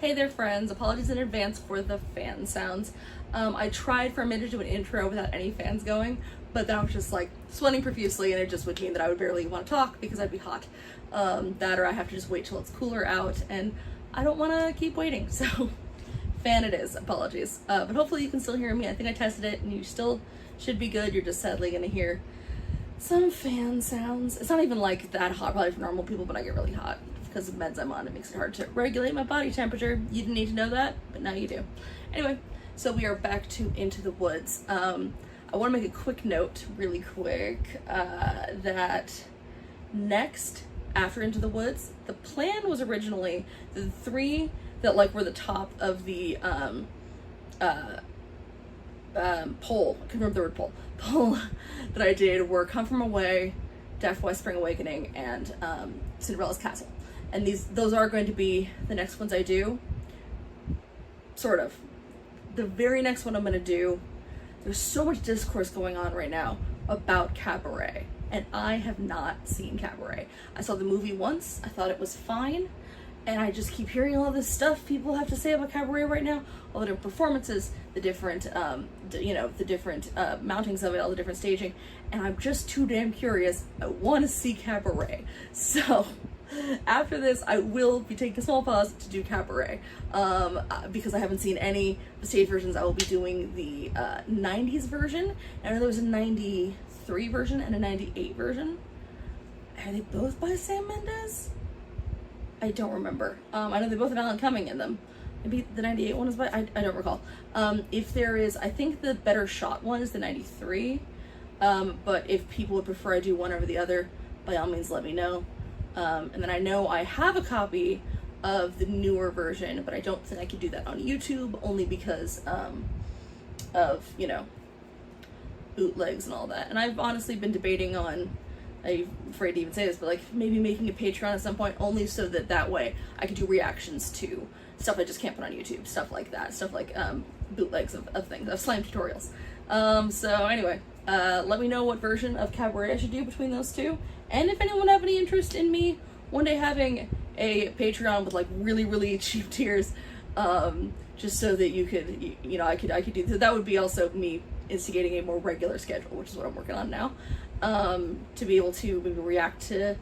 Hey there friends, apologies in advance for the fan sounds. I tried for a minute to do an intro without any fans going, but then I was just like sweating profusely and it just would mean that I would barely want to talk because I'd be hot. That or I have to just wait till it's cooler out and I don't want to keep waiting, so fan it is, apologies. But hopefully you can still hear me. I think I tested it and you still should be good. You're just sadly gonna hear some fan sounds. It's not even like that hot probably for normal people, but I get really hot because of meds I'm on. It makes it hard to regulate my body temperature. You didn't need to know that, but now you do. Anyway, so we are back to Into the Woods. I want to make a quick note, really quick, that next, after Into the Woods, the plan was originally the three that like were the top of the poll, I can remember the word poll that I did were Come From Away, Deaf Boy Spring Awakening, and Cinderella's Castle. And those are going to be the next ones I do. Sort of. The very next one I'm going to do, there's so much discourse going on right now about Cabaret. And I have not seen Cabaret. I saw the movie once, I thought it was fine, and I just keep hearing all this stuff people have to say about Cabaret right now. All the different performances, the different, the different mountings of it, all the different staging. And I'm just too damn curious. I want to see Cabaret. So after this, I will be taking a small pause to do Cabaret because I haven't seen any of the stage versions. I will be doing the 90s version. I know there was a 93 version and a 98 version. Are they both by Sam Mendes? I don't remember. I know they both have Alan Cumming in them. Maybe the 98 one is by, I don't recall. If there is, I think the better shot one is the 93. But if people would prefer I do one over the other, by all means let me know. And then I know I have a copy of the newer version, but I don't think I could do that on YouTube, only because of, bootlegs and all that. And I've honestly been debating on, I'm afraid to even say this, but like maybe making a Patreon at some point, only so that way I could do reactions to stuff I just can't put on YouTube, stuff like that, stuff like bootlegs of things, of slime tutorials. So anyway, let me know what version of Cabaret I should do between those two. And if anyone have any interest in me one day having a Patreon with like really, really cheap tiers, just so that you could, I could do that. Would be also me instigating a more regular schedule, which is what I'm working on now, to be able to maybe react to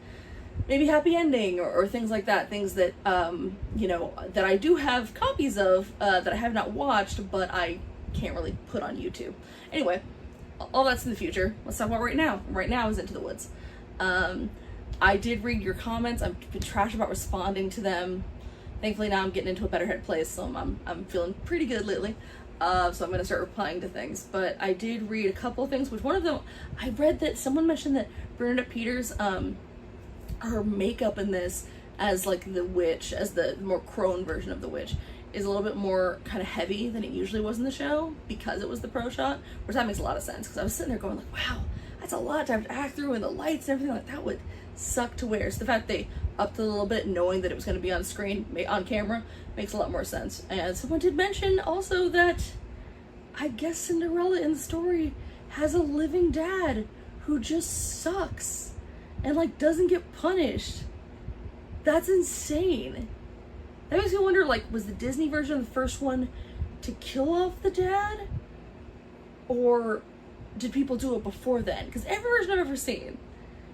maybe Happy Ending or things like that, things that, that I do have copies of, that I have not watched, but I can't really put on YouTube. Anyway, all that's in the future. Let's talk about right now. Right now is Into the Woods. I did read your comments. I've been trash about responding to them. Thankfully now I'm getting into a better headspace, so I'm feeling pretty good lately. So I'm gonna start replying to things. But I did read a couple of things, which one of them, I read that someone mentioned that Bernadette Peters, her makeup in this as like the witch, as the more crone version of the witch, is a little bit more kind of heavy than it usually was in the show because it was the pro shot, which that makes a lot of sense because I was sitting there going like, wow, that's a lot to have to act through, and the lights and everything like that would suck to wear. So the fact they upped it a little bit, knowing that it was going to be on screen, on camera, makes a lot more sense. And someone did mention also that I guess Cinderella in the story has a living dad who just sucks and like doesn't get punished. That's insane. That makes me wonder, like, was the Disney version the first one to kill off the dad? Or did people do it before then? Because every version I've ever seen,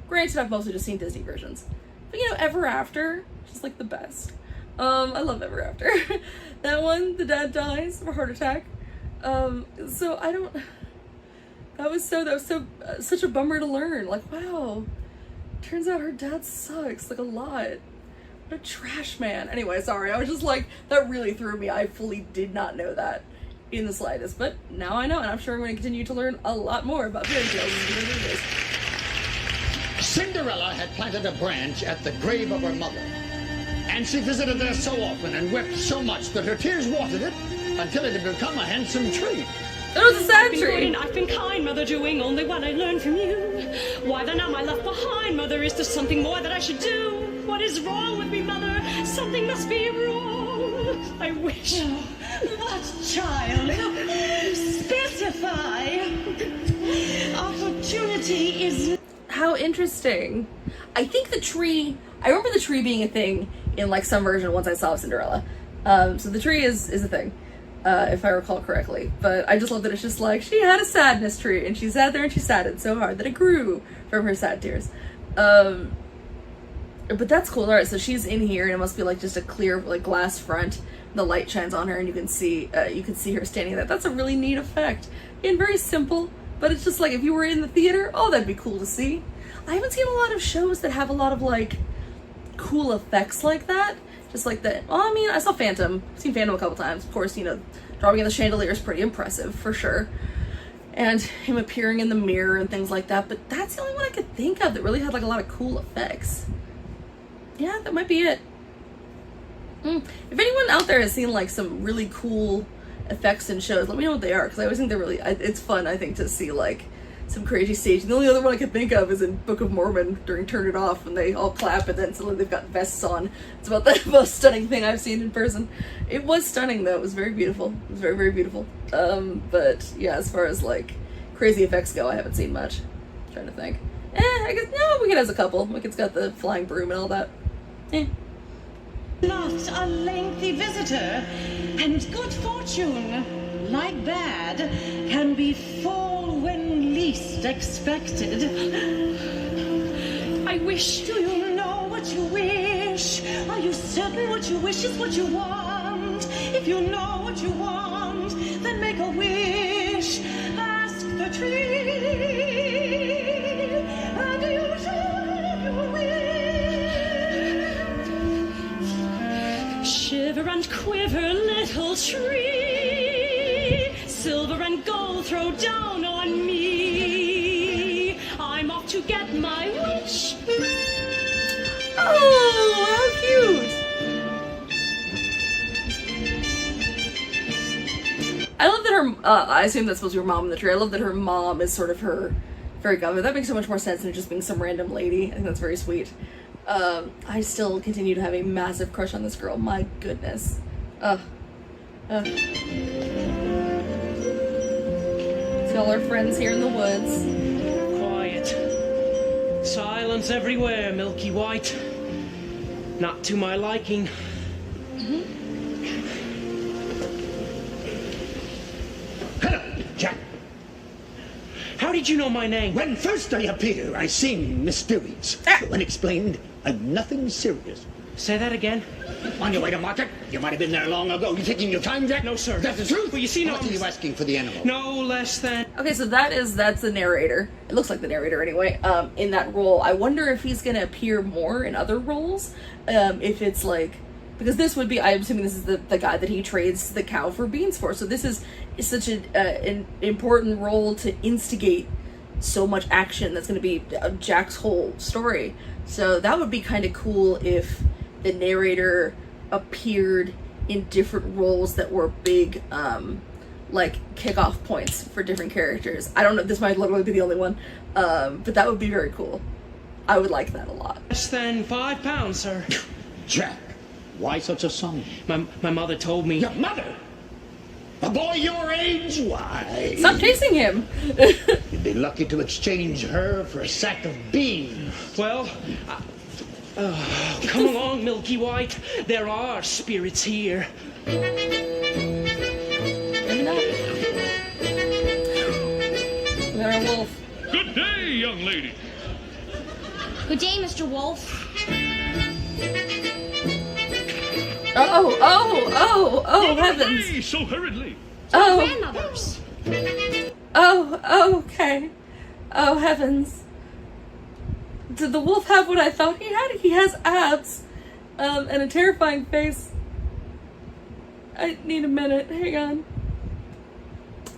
granted I've mostly just seen Disney versions, but Ever After, just like the best. I love Ever After. That one, the dad dies of a heart attack. So I don't, that was such a bummer to learn. Like, wow, turns out her dad sucks, like a lot. What a trash man. Anyway, sorry, I was just like, that really threw me. I fully did not know that in the slightest, but now I know, and I'm sure I'm going to continue to learn a lot more about fairy tales as Cinderella had planted a branch at the grave of her mother, and she visited there so often and wept so much that her tears watered it until it had become a handsome tree. It was a sad tree. I've been kind, mother, doing only what I learned from you. Why then am I left behind, mother? Is there something more that I should do? What is wrong with me, mother? Something must be wrong. I wish. What, child? Specify. Opportunity is... How interesting. I think I remember the tree being a thing in like some version once I saw Cinderella. So the tree is a thing, if I recall correctly. But I just love that it's just like, she had a sadness tree, and she sat there and she saddened so hard that it grew from her sad tears. But that's cool. Alright, so she's in here, and it must be like just a clear like glass front. The light shines on her, and you can see her standing there. That's a really neat effect. And very simple, but it's just like if you were in the theater, oh, that'd be cool to see. I haven't seen a lot of shows that have a lot of like cool effects like that. Just like that. Well, I mean, I saw Phantom. I've seen Phantom a couple times. Of course, you know, dropping in the chandelier is pretty impressive for sure. And him appearing in the mirror and things like that. But that's the only one I could think of that really had like a lot of cool effects. Yeah, that might be it. If anyone out there has seen like some really cool effects in shows, let me know what they are, because I always think they're really, it's fun, I think, to see like some crazy staging. The only other one I can think of is in Book of Mormon during Turn It Off, when they all clap and then suddenly they've got vests on. It's about the most stunning thing I've seen in person. It was stunning though, it was very beautiful. It was very, very beautiful. But yeah, as far as like crazy effects go, I haven't seen much. I'm trying to think. I guess, no, Wicked has a couple. Wicked's got the flying broom and all that. Not a lengthy visitor, and good fortune, like bad, can befall when least expected. I wish. Do you know what you wish? Are you certain what you wish is what you want? If you know what you want, then make a wish. Ask the tree, and you shall your wish. Shiver and quiver, little tree. Silver and gold throw down on me. I'm off to get my wish. Oh, how cute! I love that her, I assume that's supposed to be her mom in the tree. I love that her mom is sort of her fairy godmother. That makes so much more sense than just being some random lady. I think that's very sweet. I still continue to have a massive crush on this girl. My goodness. See all our friends here in the woods. Quiet. Silence everywhere, Milky White. Not to my liking. Hello, Jack. How did you know my name? When first I appear, I sing mysterious. Unexplained and nothing serious. Say that again. On your way to market? You might have been there long ago. You taking your time, Jack? No, sir. That's the truth? Well, you see, no, What are you asking for the animal? No less than... Okay, so that's the narrator. It looks like the narrator anyway, in that role. I wonder if he's gonna appear more in other roles. If it's like, because this would be, I'm assuming this is the guy that he trades the cow for beans for. So this is such an important role to instigate so much action. That's gonna be Jack's whole story. So that would be kind of cool if the narrator appeared in different roles that were big, like kickoff points for different characters. I don't know, this might literally be the only one, but that would be very cool. I would like that a lot. Less than £5, sir. Jack, why such a sum? My mother told me... Your mother? A boy your age? Why? Stop chasing him! You'd be lucky to exchange her for a sack of beans. Well, come along, Milky White. There are spirits here. Maybe not. We got our wolf. Good day, young lady. Good day, Mr. Wolf. Oh, heavens. Away so hurriedly. Oh, Grandmother's. okay. Oh, heavens. Did the wolf have what I thought he had? He has abs, and a terrifying face. I need a minute, hang on.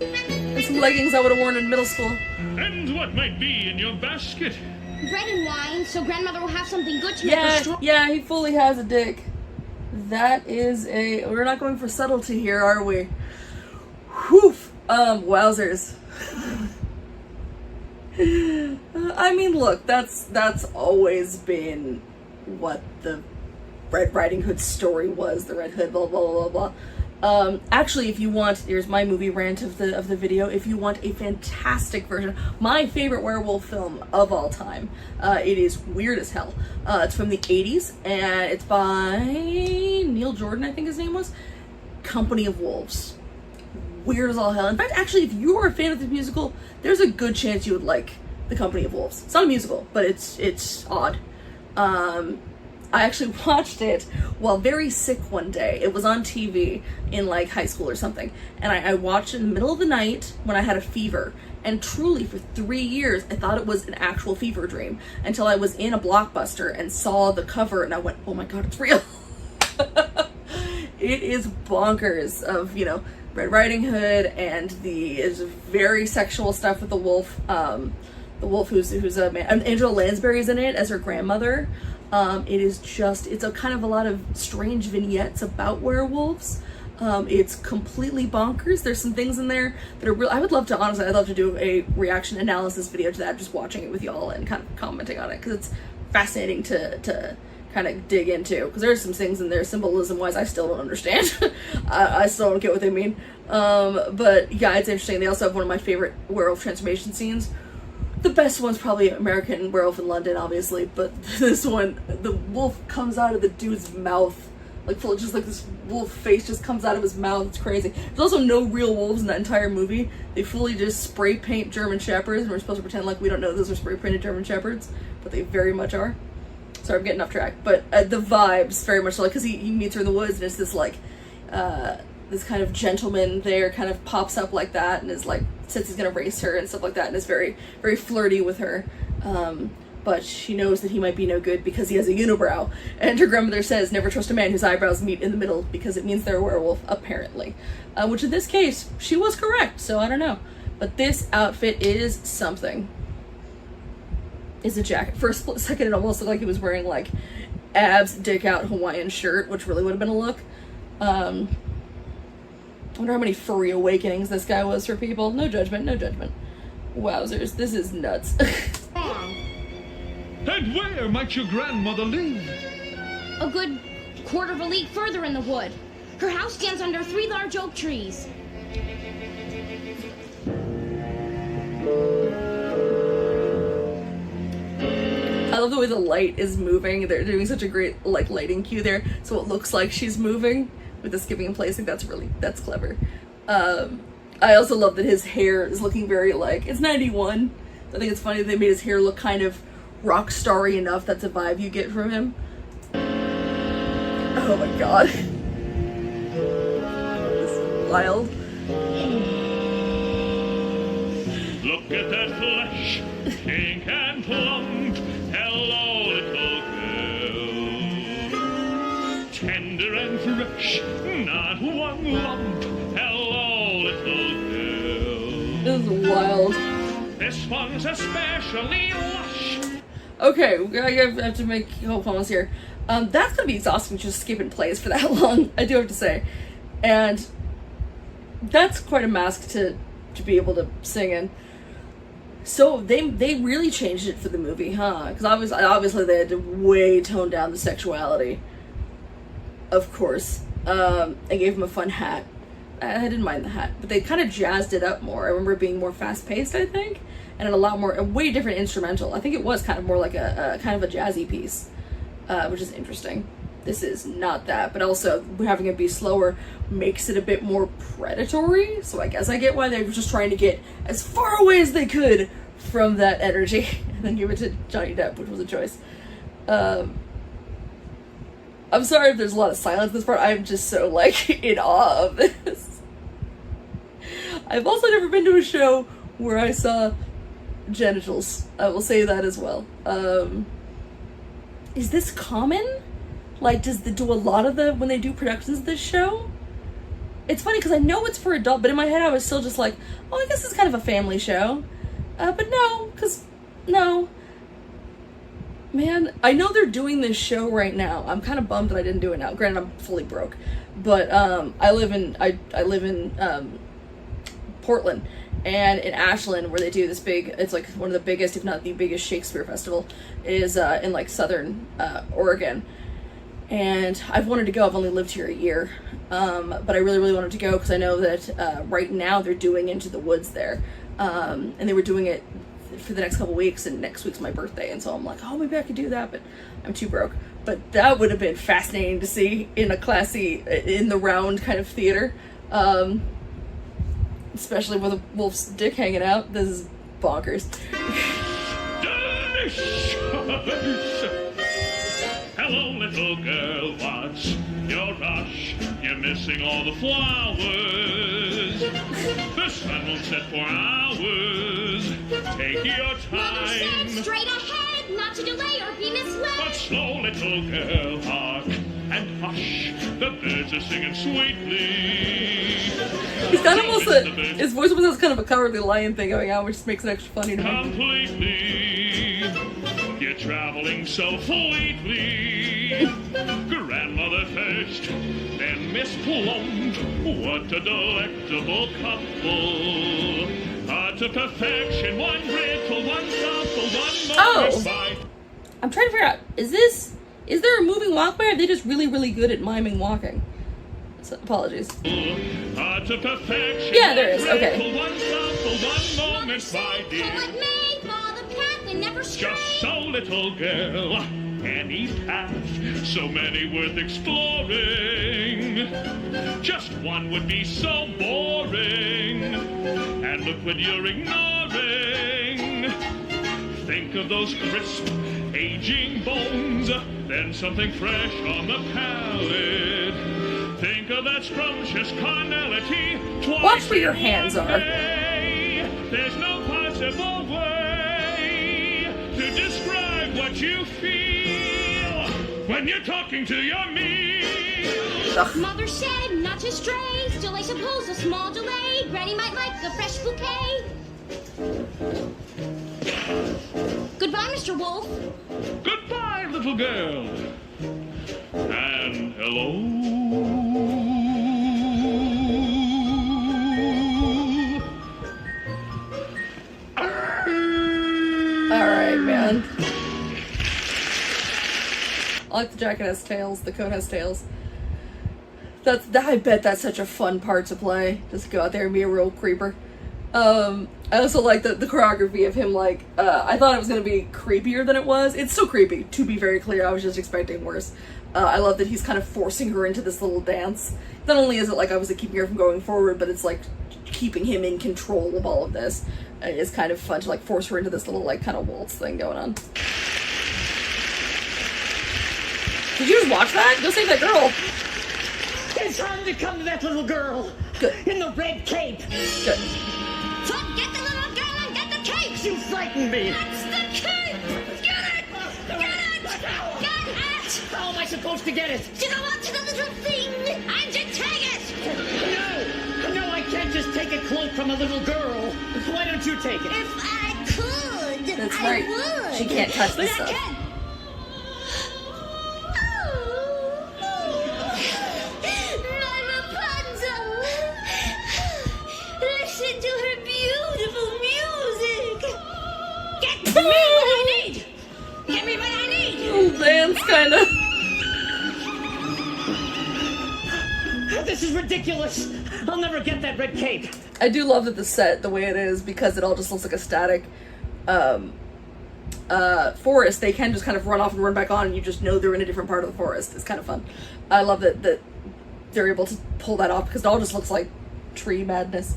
And some leggings I would have worn in middle school. And what might be in your basket? Bread and wine, so grandmother will have something good to make her strong. Yeah, he fully has a dick. That is we're not going for subtlety here, are we? Whew. Wowzers. I mean, look, that's always been what the Red Riding Hood story was, the Red Hood, blah, blah, blah, blah. Actually, if you want, here's my movie rant of the video. If you want a fantastic version, my favorite werewolf film of all time, it is weird as hell. It's from the 80s, and it's by Neil Jordan, I think his name was. Company of Wolves. Weird as all hell. In fact, actually, if you are a fan of the musical, there's a good chance you would like The Company of Wolves. It's not a musical, but it's odd. I actually watched it while very sick one day. It was on TV in like high school or something. And I watched it in the middle of the night when I had a fever. And truly for 3 years, I thought it was an actual fever dream until I was in a Blockbuster and saw the cover and I went, oh my God, it's real. It is bonkers of, you know, Red Riding Hood and is very sexual stuff with the wolf. The wolf who's a man. And Angela Lansbury's in it as her grandmother. It is just, it's a kind of a lot of strange vignettes about werewolves. It's completely bonkers. There's some things in there that are real. I would love to, honestly, I'd love to do a reaction analysis video to that, just watching it with y'all and kind of commenting on it, because it's fascinating to kind of dig into, because there's some things in there symbolism wise I still don't understand. I still don't get what they mean. But yeah, it's interesting. They also have one of my favorite werewolf transformation scenes. The best one's probably American Werewolf in London, obviously, but this one, the wolf comes out of the dude's mouth, like full, just like this wolf face just comes out of his mouth. It's crazy. There's also no real wolves in that entire movie. They fully just spray paint German Shepherds, and we're supposed to pretend like we don't know those are spray painted German Shepherds, but they very much are. Sorry, I'm getting off track, but the vibes very much like, because he meets her in the woods, and it's this like, this kind of gentleman there kind of pops up like that, and is like, says he's gonna race her and stuff like that, and is very, very flirty with her. But she knows that he might be no good because he has a unibrow. And her grandmother says, never trust a man whose eyebrows meet in the middle, because it means they're a werewolf, apparently. Which in this case, she was correct, so I don't know. But this outfit is something. Is a jacket. For a split second, it almost looked like he was wearing like abs, dick out Hawaiian shirt, which really would have been a look. I wonder how many furry awakenings this guy was for people. No judgment, no judgment. Wowzers, this is nuts. And where might your grandmother live? A good quarter of a league further in the wood. Her house stands under 3 large oak trees. I love the way the light is moving. They're doing such a great like lighting cue there, so it looks like she's moving with the skipping in place. I think that's clever. I also love that his hair is looking very like, it's 91. I think it's funny that they made his hair look kind of rock starry enough. That's a vibe you get from him. Oh my God. This is wild. Look at that flesh, pink and plump. Hello, little girl. Tender and fresh, not one lump. Hello, little girl. This is wild. This one's especially lush. Okay, I have to make a whole pause here. That's gonna be exhausting just skipping plays for that long, I do have to say. And that's quite a mask to be able to sing in. So they really changed it for the movie, huh? Because obviously they had to way tone down the sexuality. Of course. And gave him a fun hat. I didn't mind the hat, but they kind of jazzed it up more. I remember it being more fast-paced, I think, and a way different instrumental. I think it was kind of more like a kind of a jazzy piece, which is interesting. This is not that, but also having it be slower makes it a bit more predatory, so I guess I get why they were just trying to get as far away as they could from that energy, and then give it to Johnny Depp, which was a choice. I'm sorry if there's a lot of silence in this part. I'm just so, like, in awe of this. I've also never been to a show where I saw genitals. I will say that as well. Is this common? Like, do a lot of when they do productions of this show? It's funny because I know it's for adult, but in my head I was still just like, oh, I guess it's kind of a family show. But no, no. Man, I know they're doing this show right now. I'm kind of bummed that I didn't do it now. Granted, I'm fully broke, but I live in Portland, and in Ashland, where they do this big, it's like one of the biggest, if not the biggest, Shakespeare festival is in like southern Oregon. And I've wanted to go. I've only lived here a year, but I really, really wanted to go because I know that right now they're doing Into the Woods there, and they were doing it for the next couple weeks, and next week's my birthday, and so I'm like, oh, maybe I could do that, but I'm too broke. But that would have been fascinating to see in a classy, in the round kind of theater, especially with a wolf's dick hanging out. This is bonkers. Delicious! Hello, little girl, what's your rush? You're missing all the flowers. The sun won't set for hours. Take your Mother said time. straight ahead, not to delay or be misled. But slow, little girl, hark and hush. The birds are singing sweetly. He's kind of almost his voice almost has kind of a cowardly lion thing going on, which just makes it extra funny to me. Completely. You're traveling so fleetly. Grandmother first, then Miss Plum. What a delectable couple. To perfection, one brittle, one supple, one moment by. I'm trying to figure out, is there a moving walkway, or are they just really, really good at miming walking? So, apologies. To perfection, yeah, there is, okay. One supple, one moment by dear. What may fall the path and never stray. Just so, little girl, any path, so many worth exploring. Just one would be so boring. And look what you're ignoring. Think of those crisp, aging bones, then something fresh on the palate. Think of that scrumptious carnality. Watch where your hands are. There's no possible way to describe what you feel when you're talking to your meal. Mother said not to stray, still I suppose a small delay. Granny might like a fresh bouquet. Goodbye, Mr. Wolf. Goodbye, little girl. And hello. Alright, man. I like the jacket has tails, the coat has tails. I bet that's such a fun part to play. Just go out there and be a real creeper. I also like the choreography of him, like, I thought it was going to be creepier than it was. It's still creepy, to be very clear. I was just expecting worse. I love that he's kind of forcing her into this little dance. Not only is it like obviously keeping her from going forward, but it's like keeping him in control of all of this. It's kind of fun to like force her into this little like kind of waltz thing going on. Did you just watch that? Go save that girl. It's time to come to that little girl. Good. In the red cape. Good. Get the little girl and get the cape. You frightened me. That's the cape. Get it. Get it. Get it. How am I supposed to get it? You go on to the little thing and you take it. No, I can't just take a cloak from a little girl. Why don't you take it? If I could, That's I right. would. She can't touch But this I stuff. can. My Rapunzel. Listen to her beautiful music. Get me what I need. Get me what I need. Little dance, kind of. This is ridiculous. I'll never get that red cape. I do love that the set, the way it is, because it all just looks like a static forest. They can just kind of run off and run back on, and you just know they're in a different part of the forest. It's kind of fun. I love that they're able to pull that off, because it all just looks like tree madness.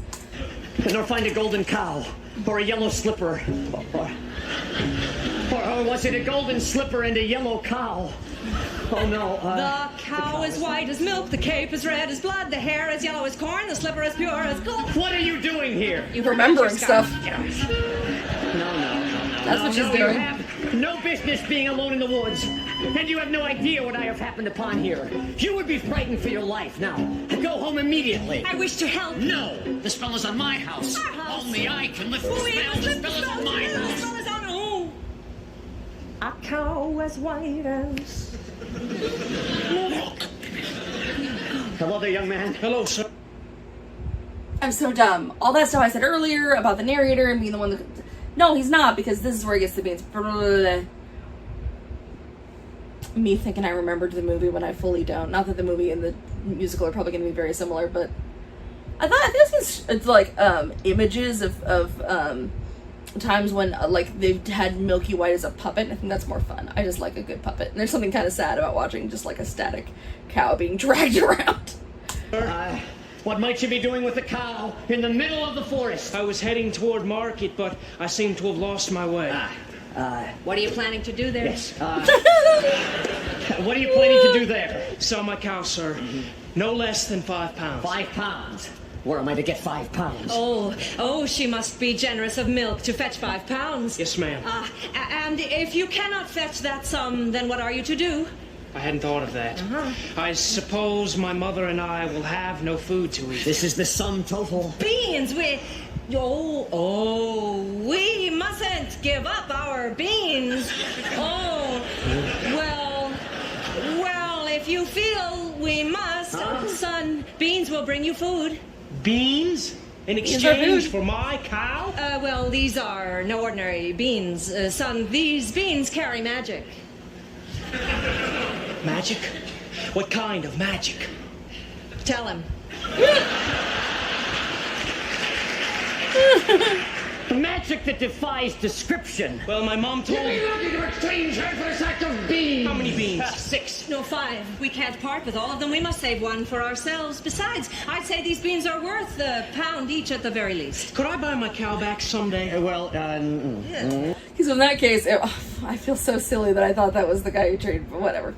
Nor find a golden cow, or a yellow slipper, or was it a golden slipper and a yellow cow? Oh no, The cow is white as milk, the cape is red as blood, the hair is yellow as corn, the slipper is pure as gold. What are you doing here? You remembering stuff. No. That's what she's You doing. have no business being alone in the woods. And you have no idea what I have happened upon here. You would be frightened for your life. Now, go home immediately. I wish to help. No, the spell is on my house. Our house. Only I can lift the spell. The spell is on my house. A cow as white as... Hello there, young man. Hello, sir. I'm so dumb. All that stuff I said earlier about the narrator and being the one that... No, he's not, because this is where he gets the beans. me thinking I remembered the movie when I fully don't. Not that the movie and the musical are probably going to be very similar, but I think it's like images of times when like they've had Milky White as a puppet. I think that's more fun. I just like a good puppet, and there's something kind of sad about watching just like a static cow being dragged around. What might you be doing with the cow in the middle of the forest? I was heading toward market, but I seem to have lost my way. What are you planning to do there? Yes. What are you planning to do there? Sell my cow, sir. No less than £5. 5 pounds. Where am I to get 5 pounds? Oh, she must be generous of milk to fetch 5 pounds. Yes, ma'am. And if you cannot fetch that sum, then what are you to do? I hadn't thought of that. I suppose my mother and I will have no food to eat. This is the sum total. Beans, we mustn't give up our beans. Well, if you feel we must, son, beans will bring you food. Beans? In exchange for my cow? Well, these are no ordinary beans. Son, these beans carry magic. Magic? What kind of magic? Tell him. Magic that defies description. Well, my mom told me. Looking to exchange her for a sack of beans. How many beans? 6. No, 5. We can't part with all of them. We must save one for ourselves. Besides, I'd say these beans are worth £1 each at the very least. Could I buy my cow back someday? So in that case, I feel so silly that I thought that was the guy who traded, but whatever.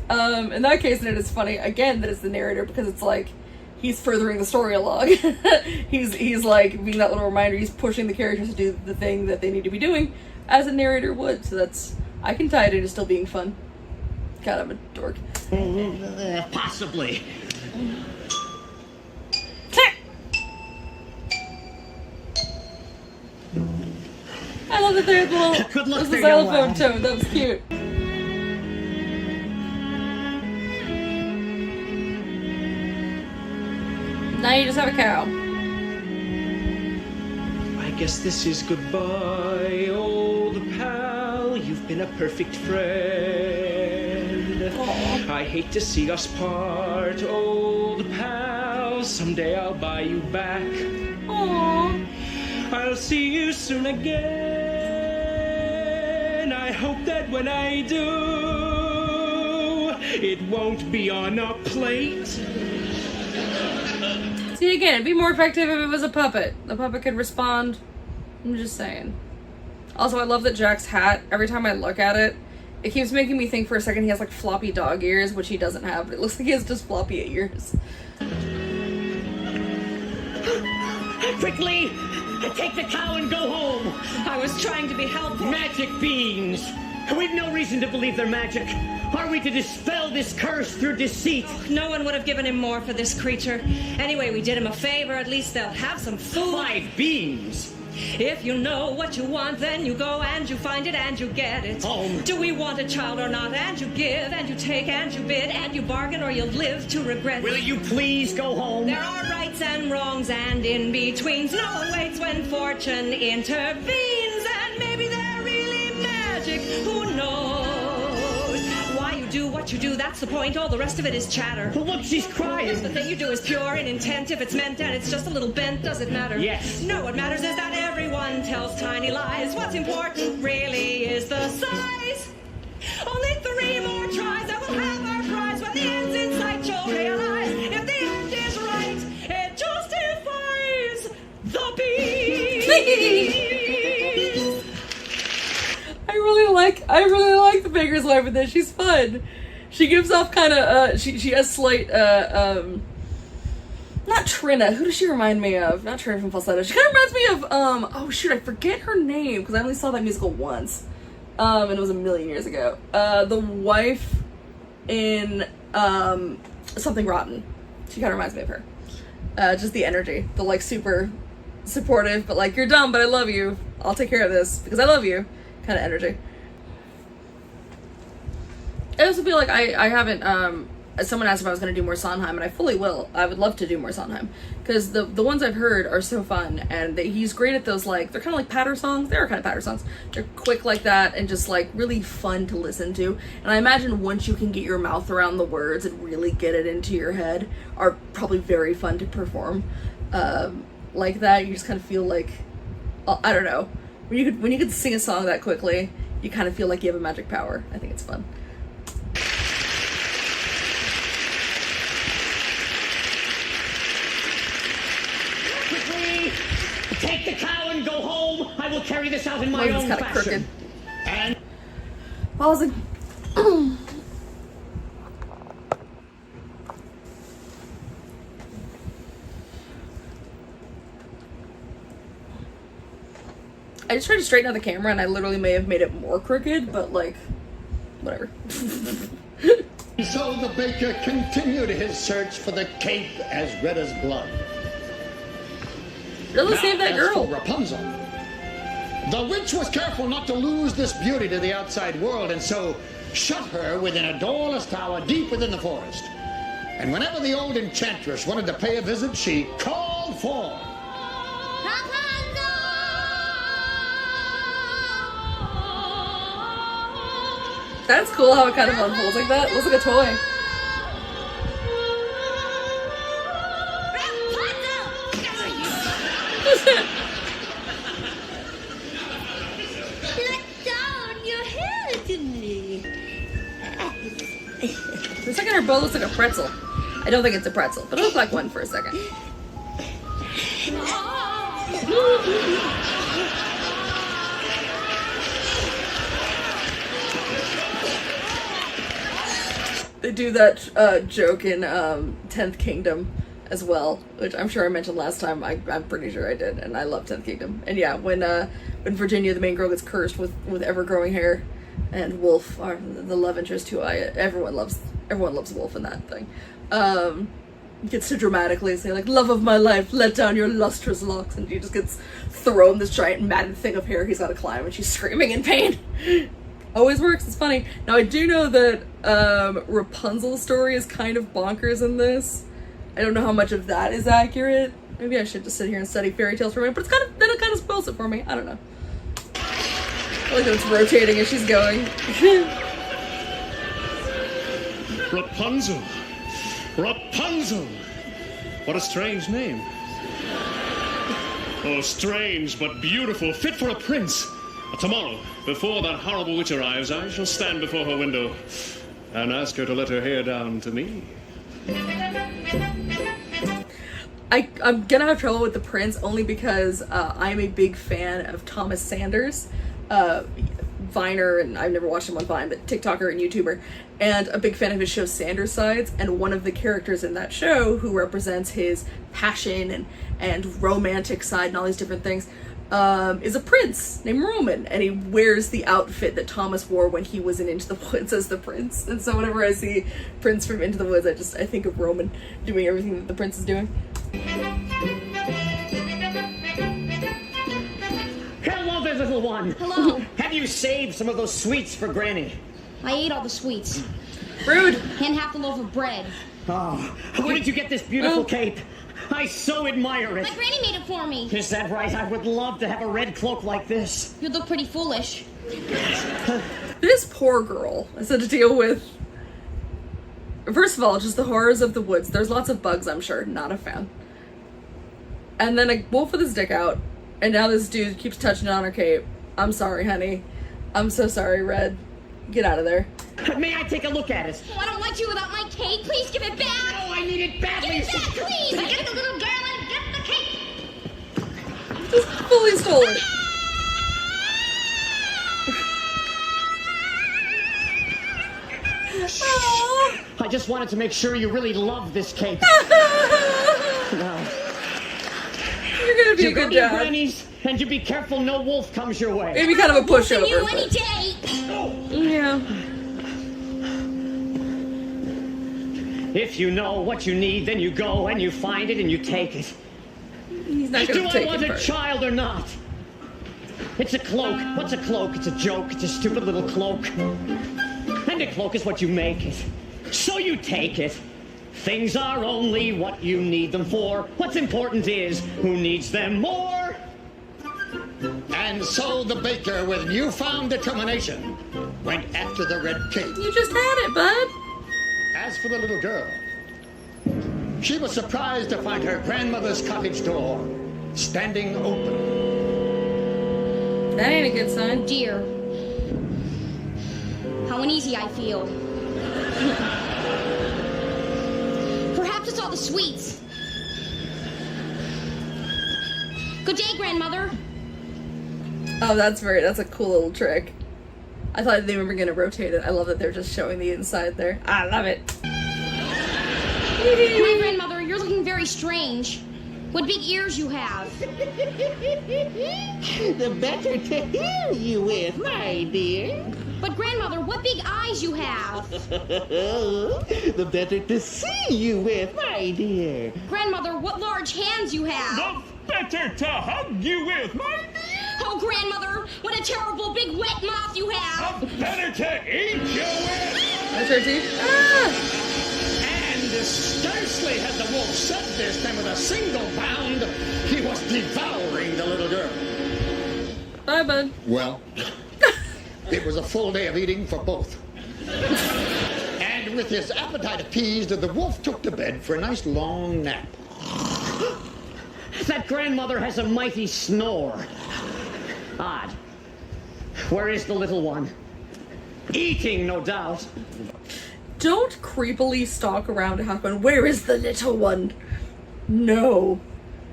In that case, and it is funny again that it's the narrator, because it's like he's furthering the story along. he's like being that little reminder. He's pushing the characters to do the thing that they need to be doing, as a narrator would. So I can tie it into still being fun. God, I'm a dork. Possibly. I love that they had the little Good luck the there, xylophone young tone. That was cute. Now you just have a cow. I guess this is goodbye, old pal. You've been a perfect friend. Aww. I hate to see us part, old pal. Someday I'll buy you back. Aww. I'll see you soon again. I hope that when I do, it won't be on a plate. See, again, it'd be more effective if it was a puppet. The puppet could respond. I'm just saying. Also, I love that Jack's hat, every time I look at it, it keeps making me think for a second he has like floppy dog ears, which he doesn't have, but it looks like he has just floppy ears. Quickly! Take the cow and go home! I was trying to be helpful. Magic beans! We've no reason to believe they're magic. Are we to dispel this curse through deceit? No one would have given him more for this creature. Anyway, we did him a favor. At least they'll have some food. 5 beans! If you know what you want, then you go and you find it and you get it. Home. Do we want a child or not? And you give and you take and you bid and you bargain, or you live to regret. Will you please go home? There are rights and wrongs and in-betweens. No one waits when fortune intervenes. And maybe they're really magic. Who knows? Why you do what you do, that's the point. All the rest of it is chatter. Well, look, she's crying. If the thing you do is pure in intent, if it's meant and it's just a little bent, does it matter? Yes. No, what matters is that everyone tells tiny lies. What's important really is the size. Only 3 more tries that will have our prize. When the end's in sight, you'll realize if the end is right, it justifies the beast. I really like the baker's wife in this. She's fun. She gives off kind of she has slight not Trina. Who does she remind me of? Not Trina from Falsetto. She kind of reminds me of oh shoot, I forget her name because I only saw that musical once. And it was a million years ago. The wife in Something Rotten. She kind of reminds me of her. Just the energy, the like super supportive, but like, you're dumb, but I love you. I'll take care of this because I love you kind of energy. I also feel like I haven't someone asked if I was going to do more Sondheim, and I fully will. I would love to do more Sondheim, because the ones I've heard are so fun, and he's great at those, like, they're kind of like patter songs. They are kind of patter songs. They're quick like that, and just, like, really fun to listen to. And I imagine once you can get your mouth around the words and really get it into your head, are probably very fun to perform. Like that, you just kind of feel like, I don't know, when you could sing a song that quickly, you kind of feel like you have a magic power. I think it's fun. Quickly, take the cow and go home. I will carry this out in my own fashion. Crooked. And pausing. I just tried to straighten out the camera, and I literally may have made it more crooked, but, like, whatever. So the baker continued his search for the cape as red as blood. Really save that girl. For Rapunzel, the witch was careful not to lose this beauty to the outside world, and so shut her within a doorless tower deep within the forest. And whenever the old enchantress wanted to pay a visit, she called for That's cool how it kind of unfolds like that. It looks like a toy. Let down your hair to me. For a second, her bow looks like a pretzel. I don't think it's a pretzel, but it looked like one for a second. They do that joke in 10th Kingdom as well, which I'm sure I mentioned last time. I'm pretty sure I did, and I love 10th Kingdom. And yeah, when Virginia, the main girl, gets cursed with ever-growing hair, and Wolf, the love interest, who everyone loves Wolf in that thing, gets to dramatically say, like, "Love of my life, let down your lustrous locks," and he just gets thrown this giant matted thing of hair he's got to climb, and she's screaming in pain. Always works. It's funny. Now, I do know that Rapunzel's story is kind of bonkers in this. I don't know how much of that is accurate. Maybe I should just sit here and study fairy tales for a minute, but then it kind of spoils it for me. I don't know. I like that it's rotating as she's going. Rapunzel. Rapunzel. What a strange name. Oh, strange but beautiful, fit for a prince. Tomorrow, before that horrible witch arrives, I shall stand before her window and ask her to let her hair down to me. I'm gonna have trouble with the prince only because I'm a big fan of Thomas Sanders, Viner, and I've never watched him on Vine, but TikToker and YouTuber, and a big fan of his show Sanders Sides, and one of the characters in that show who represents his passion and romantic side and all these different things is a prince named Roman, and he wears the outfit that Thomas wore when he was in Into the Woods as the prince. And so whenever I see Prince from Into the Woods, I think of Roman doing everything that the prince is doing. Hello there, little one. Hello. Have you saved some of those sweets for Granny? I ate all the sweets. Rude. And half the loaf of bread. Oh, where did you get this beautiful cape? I so admire it. My granny made it for me. Is that right? I would love to have a red cloak like this. You'd look pretty foolish. This poor girl has had to deal with, first of all, just the horrors of the woods. There's lots of bugs, I'm sure. Not a fan. And then a wolf with his dick out. And now this dude keeps touching on her cape. I'm sorry, honey. I'm so sorry, Red. Get out of there. May I take a look at it? Oh, I don't want you without my cape. Please give it back. Oh, I need it badly. Give it back, please. Get the little girl and get the cape. Just fully stole it. I just wanted to make sure you really love this cape. No. You're gonna be You a go good to your dad. granny's, and you be careful no wolf comes your way. Maybe kind of a pushover. You any But... day. yeah. If you know what you need, then you go and you find it and you take it. He's not Do gonna I take want it a first. child or not? It's a cloak. What's a cloak? It's a joke. It's a stupid little cloak. And a cloak is what you make it. So you take it. Things are only what you need them for. What's important is who needs them more. And so the baker, with newfound determination, went after the red cake. You just had it, bud. As for the little girl, she was surprised to find her grandmother's cottage door standing open. That ain't a good sign. Dear, how uneasy I feel. Perhaps it's all the sweets. Good day, grandmother. Oh, that's a cool little trick. I thought they were gonna rotate it. I love that they're just showing the inside there. I love it. My grandmother, you're looking very strange. What big ears you have. The better to hear you with, my dear. But grandmother, what big eyes you have. The better to see you with, my dear. Grandmother, what large hands you have. The better to hug you with, my dear. Oh, grandmother, what a terrible big wet mouth you have. The better to eat you with. That's her teeth. Ah! And scarcely had the wolf said this, then with a single bound, he was devouring the little girl. Bye, bud. Well, it was a full day of eating for both. And with his appetite appeased, the wolf took to bed for a nice long nap. That grandmother has a mighty snore. Odd. Where is the little one? Eating, no doubt. Don't creepily stalk around a house going, where is the little one? No.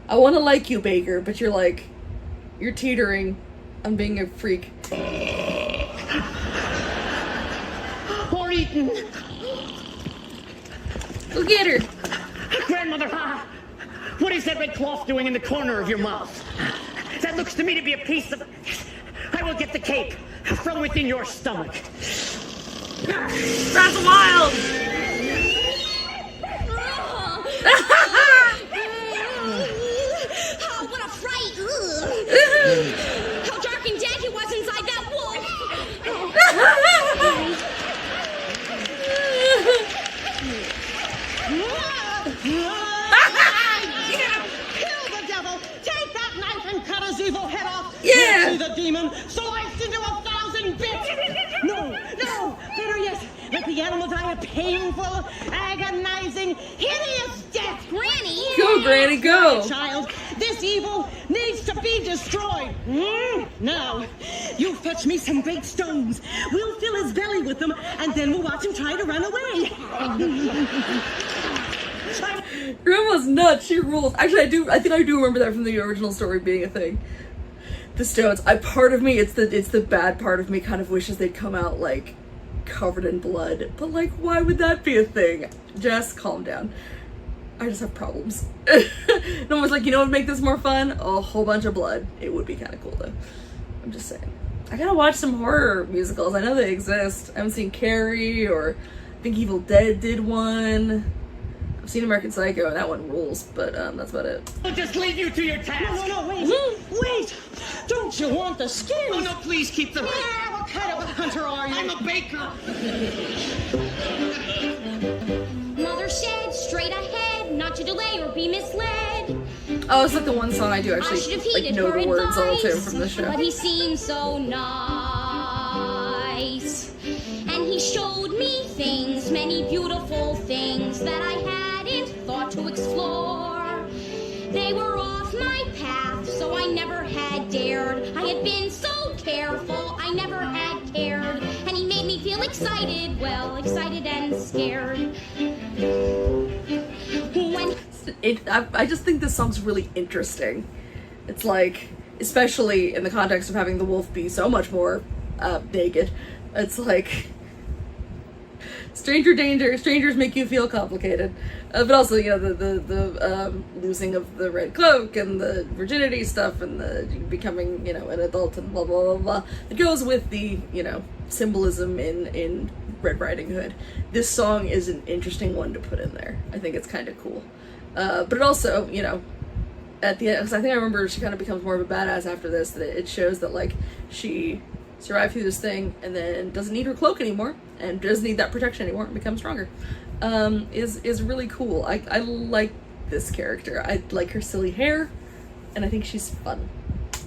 I want to like you, Baker, but you're teetering on being a freak. Or eaten. Go get her. Grandmother, what is that red cloth doing in the corner of your mouth? That looks to me to be a piece of... I will get the cake from within your stomach. That's wild. Oh, what a fright. How dark and dank it was inside that wolf. Kill the devil! Take that knife and cut his evil head off! Yeah. See the demon sliced into 1,000 bits! No! Better yet, let the animal die a painful, agonizing, hideous death! Granny. Go, Granny, go. Child, this evil needs to be destroyed! Now, you fetch me some great stones. We'll fill his belly with them, and then we'll watch him try to run away. Grandma's nuts. She rules. Actually, I think I do remember that from the original story being a thing. The stones. Part of me, it's the bad part of me, kind of wishes they'd come out covered in blood. But why would that be a thing? Just calm down. I just have problems. No one's you know what would make this more fun? A whole bunch of blood. It would be kind of cool though. I'm just saying. I gotta watch some horror musicals. I know they exist. I haven't seen Carrie, or I think Evil Dead did one. I've seen American Psycho, and that one rules, but that's about it. I'll just leave you to your task. No, wait! Don't you want the skin? Oh, no, please keep them. Yeah, what kind of a hunter are you? I'm a baker. Mother said, straight ahead, not to delay or be misled. Oh, it's the one song I do I should have actually heeded know her the words all too advice, from the show. but he seemed so nice. And he showed me things, many beautiful things that I hadn't thought to explore. They were off my path, so I never had dared. I had been so careful, I never had cared. And he made me feel excited, well, excited and scared. I just think this song's really interesting. It's especially in the context of having the wolf be so much more naked. It's stranger danger, strangers make you feel complicated. But also, the losing of the red cloak and the virginity stuff and the becoming, an adult and blah, blah, blah, blah. It goes with the, symbolism in Red Riding Hood. This song is an interesting one to put in there. I think it's kind of cool. But it also, at the end, because I think I remember she kind of becomes more of a badass after this, that it shows that, she survived through this thing and then doesn't need her cloak anymore and doesn't need that protection anymore and becomes stronger, is really cool. I like this character. I like her silly hair, and I think she's fun.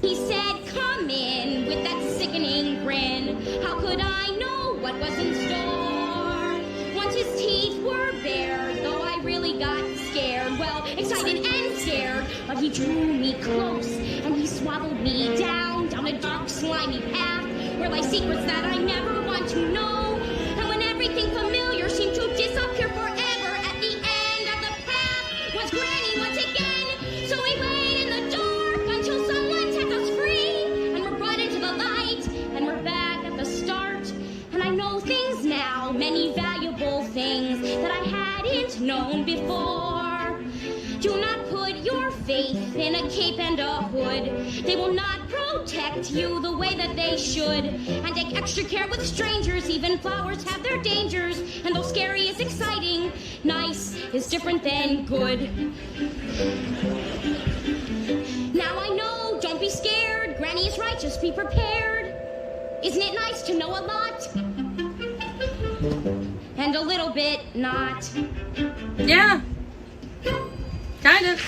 He said, come in with that sickening grin. How could I know what was in store? Once his teeth were bare, though I really got scared. Well, excited and scared, but he drew me close and he swaddled me down a dark, slimy path where lie secrets that I never want to know. And when everything familiar seemed to disappear forever, at the end of the path was Granny once again. So we wait in the dark until someone sets us free, and we're brought into the light, and we're back at the start. And I know things now, many valuable things that I hadn't known before. Do not put your faith in a cape and a hood. They will not protect you the way that they should. And take extra care with strangers. Even flowers have their dangers. And though scary is exciting, nice is different than good. Now I know, don't be scared. Granny is right, just be prepared. Isn't it nice to know a lot? And a little bit not. Yeah. Kind of.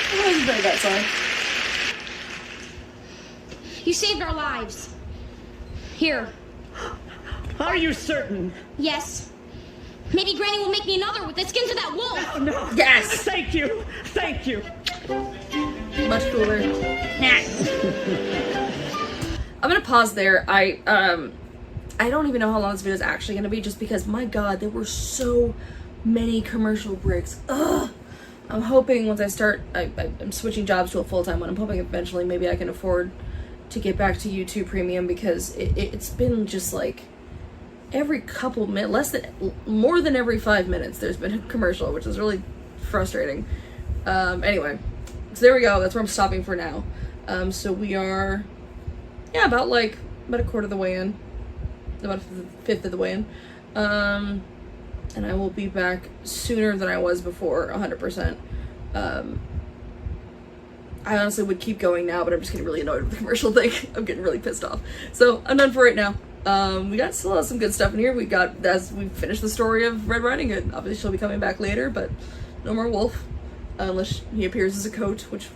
I wasn't very that song. You saved our lives. Here. Are you certain? Yes. Maybe Granny will make me another with the skins of that wolf. Oh, no. Yes. Thank you. Thank you. Much cooler. I'm gonna pause there. I don't even know how long this video is actually gonna be, just because, my God, there were so many commercial breaks. Ugh. I'm hoping once I start, I'm switching jobs to a full-time one. I'm hoping eventually maybe I can afford to get back to YouTube Premium, because it's been just like every couple minutes, more than every 5 minutes, there's been a commercial, which is really frustrating. Anyway, so there we go. That's where I'm stopping for now. So we are, yeah, about a quarter of the way in, about a fifth of the way in. And I will be back sooner than I was before, 100%. I honestly would keep going now, but I'm just getting really annoyed with the commercial thing. I'm getting really pissed off. So I'm done for right now. We got still have some good stuff in here. As we finished the story of Red Riding Hood. Obviously she'll be coming back later, but no more Wolf. Unless he appears as a coat, which,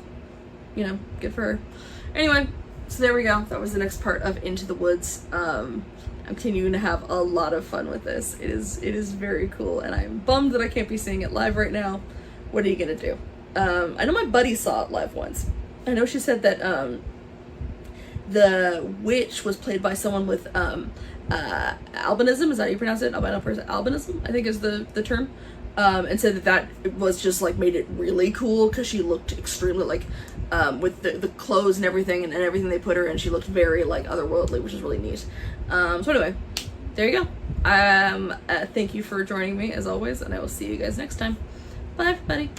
you know, good for her. Anyway, so there we go. That was the next part of Into the Woods. I'm continuing to have a lot of fun with this. It is very cool, and I'm bummed that I can't be seeing it live right now. What are you gonna do? I know my buddy saw it live once. I know she said that the witch was played by someone with albinism. Is that how you pronounce it? Albino person. Albinism, I think, is the term. And said that was just like made it really cool, because she looked extremely like with the clothes and everything and everything they put her in, she looked very like otherworldly, which is really neat. So anyway, there you go. Thank you for joining me as always, and I will see you guys next time. Bye everybody.